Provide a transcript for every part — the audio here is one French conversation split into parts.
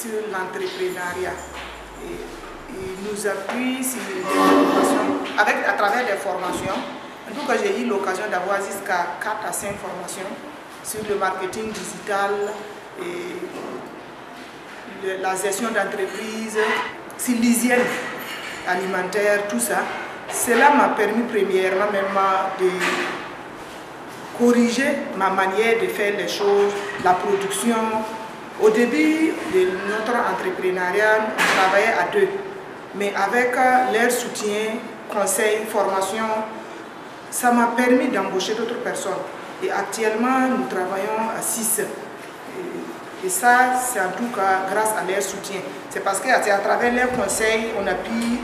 sur l'entrepreneuriat. Il nous appuie sur des formations, à travers des formations. En tout cas, j'ai eu l'occasion d'avoir jusqu'à 4 à 5 formations sur le marketing digital, et la gestion d'entreprise, sur l'hygiène alimentaire, tout ça. Cela m'a permis premièrement même de corriger ma manière de faire les choses, la production. Au début de notre entrepreneuriat, on travaillait à 2, mais avec leur soutien, conseils, formation, ça m'a permis d'embaucher d'autres personnes. Et actuellement, nous travaillons à 6. Et ça, c'est en tout cas grâce à leur soutien. C'est parce qu'à travers leurs conseils, on a pu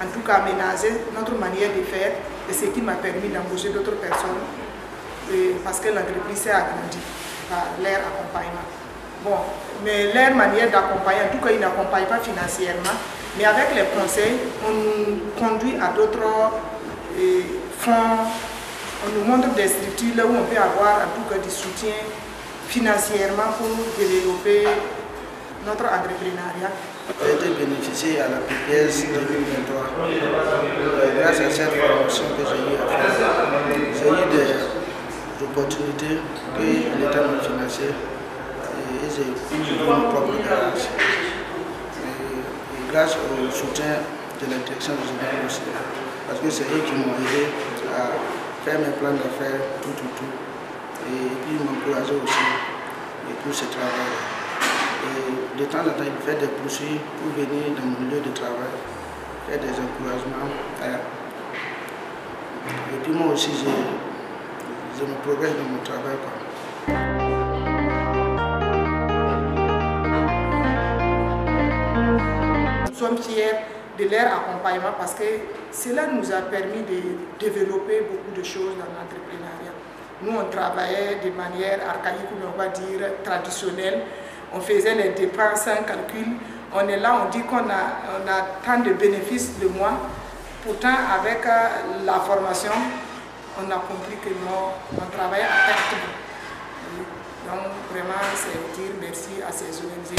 en tout cas aménager notre manière de faire, et ce qui m'a permis d'embaucher d'autres personnes, parce que l'entreprise s'est agrandie par leur accompagnement. Bon, mais leur manière d'accompagner, en tout cas, ils n'accompagnent pas financièrement, mais avec les conseils, on nous conduit à d'autres fonds, on nous montre des structures là où on peut avoir en tout cas du soutien financièrement pour développer notre entrepreneuriat. J'ai été bénéficié à la PPS 2023. Grâce à cette formation que j'ai eu à faire, j'ai eu des opportunités que l'État m'a financées et j'ai pu mon propre garage. Et grâce au soutien de la direction régionale aussi, parce que c'est eux qui m'ont aidé à faire mes plans d'affaires, tout. Et puis m'encourager aussi pour ce travail. Et de temps en temps, il fait des poursuites pour venir dans mon lieu de travail, faire des encouragements. Et puis moi aussi, je me progresse dans mon travail. Nous sommes fiers de leur accompagnement parce que cela nous a permis de développer beaucoup de choses dans l'entrepreneuriat. Nous, on travaillait de manière archaïque, on va dire traditionnelle. On faisait les dépenses sans calcul. On est là, on dit qu'on a tant de bénéfices de mois. Pourtant, avec la formation, on a compris que non, on travaille à perte. Donc, vraiment, c'est dire merci à ces ONG.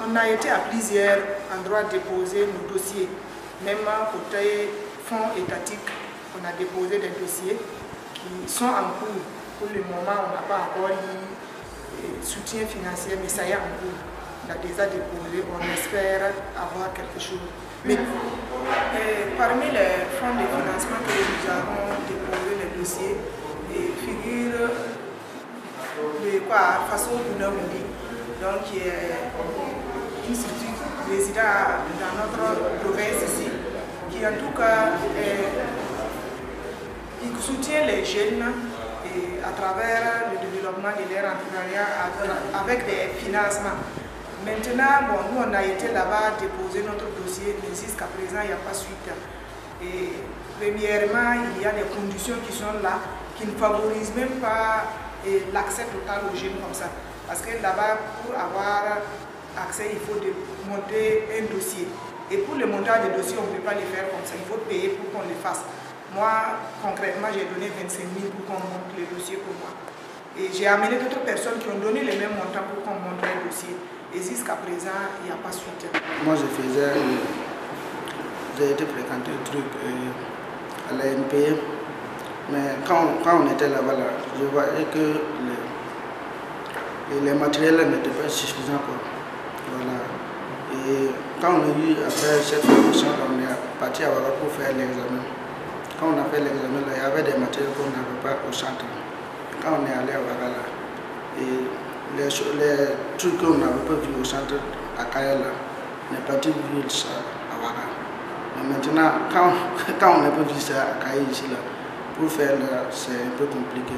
On a été à plusieurs endroits déposer nos dossiers, même côté fonds étatiques. On a déposé des dossiers qui sont en cours. Pour le moment, on n'a pas encore eu soutien financier, mais ça y est en cours. On a déjà déposé, on espère avoir quelque chose. Mais parmi les fonds de financement que nous avons déposé les dossiers, figure Faso Bounaoundi, donc qui est une structure résidant dans notre province ici, qui en tout cas il soutient les jeunes à travers le développement de leur entrepreneuriat avec des financements. Maintenant, bon, nous on a été là-bas déposer notre dossier, mais jusqu'à présent il n'y a pas suite. Et premièrement, il y a des conditions qui sont là, qui ne favorisent même pas l'accès total aux jeunes comme ça. Parce que là-bas, pour avoir accès, il faut monter un dossier. Et pour le montage des dossiers, on ne peut pas le faire comme ça, il faut payer pour qu'on le fasse. Moi, concrètement, j'ai donné 25 000 pour qu'on monte le dossier pour moi. Et j'ai amené d'autres personnes qui ont donné les mêmes montants pour qu'on monte le dossier. Et jusqu'à présent, il n'y a pas de soutien. Moi, j'ai été fréquenter le truc à la NPE. Mais quand on était là-bas, je voyais que les matériels n'étaient pas suffisants. Voilà. Et quand on a eu à faire cette formation, on est parti à Ouaga pour faire l'examen. Quand on a fait l'examen, il y avait des matériels qu'on n'avait pas au centre. Quand on est allé à Ouaga, et les trucs qu'on n'avait pas vu au centre à Kayala, on est parti voir ça à Ouaga. Mais maintenant, quand on n'a pas vu ça à Kayala ici, pour faire là, c'est un peu compliqué.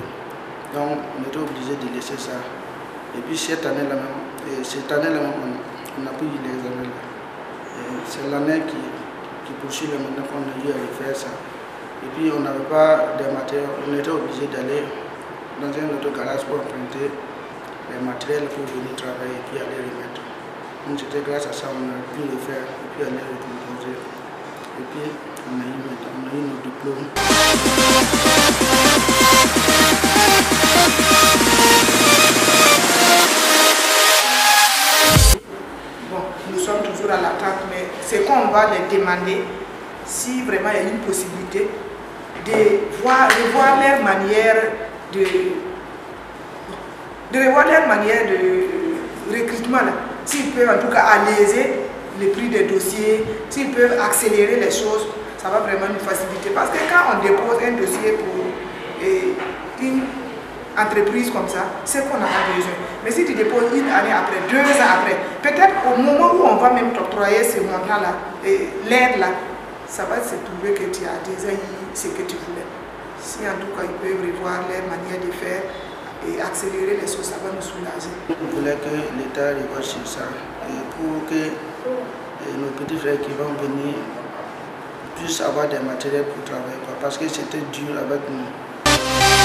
Donc on était obligé de laisser ça. Et puis cette année-là même, on n'a pas eu l'examen là. C'est l'année qui poursuit là maintenant qu'on a dû aller faire ça. Et puis on n'avait pas de matériel, on était obligé d'aller dans un autre garage pour emprunter les matériels pour venir travailler et puis aller remettre. Donc c'était grâce à ça qu'on a pu le faire et puis aller recomposer. Et puis, on a eu nos diplômes. Bon, nous sommes toujours à l'attente, mais c'est qu'on va les demander si vraiment il y a une possibilité de revoir leur manière de recrutement. S'ils peuvent en tout cas alléger le prix des dossiers, s'ils peuvent accélérer les choses, ça va vraiment nous faciliter. Parce que quand on dépose un dossier pour une entreprise comme ça, c'est qu'on a besoin. Mais si tu déposes une année après, 2 ans après, peut-être au moment où on va même t'octroyer ce montant-là, l'aide-là, ça va se trouver que tu as déjà eu ce que tu voulais. Si en tout cas ils peuvent revoir leur manière de faire et accélérer les choses, ça va nous soulager. On voulait que l'État revoie sur ça pour que nos petits frères qui vont venir puissent avoir des matériels pour travailler, parce que c'était dur avec nous.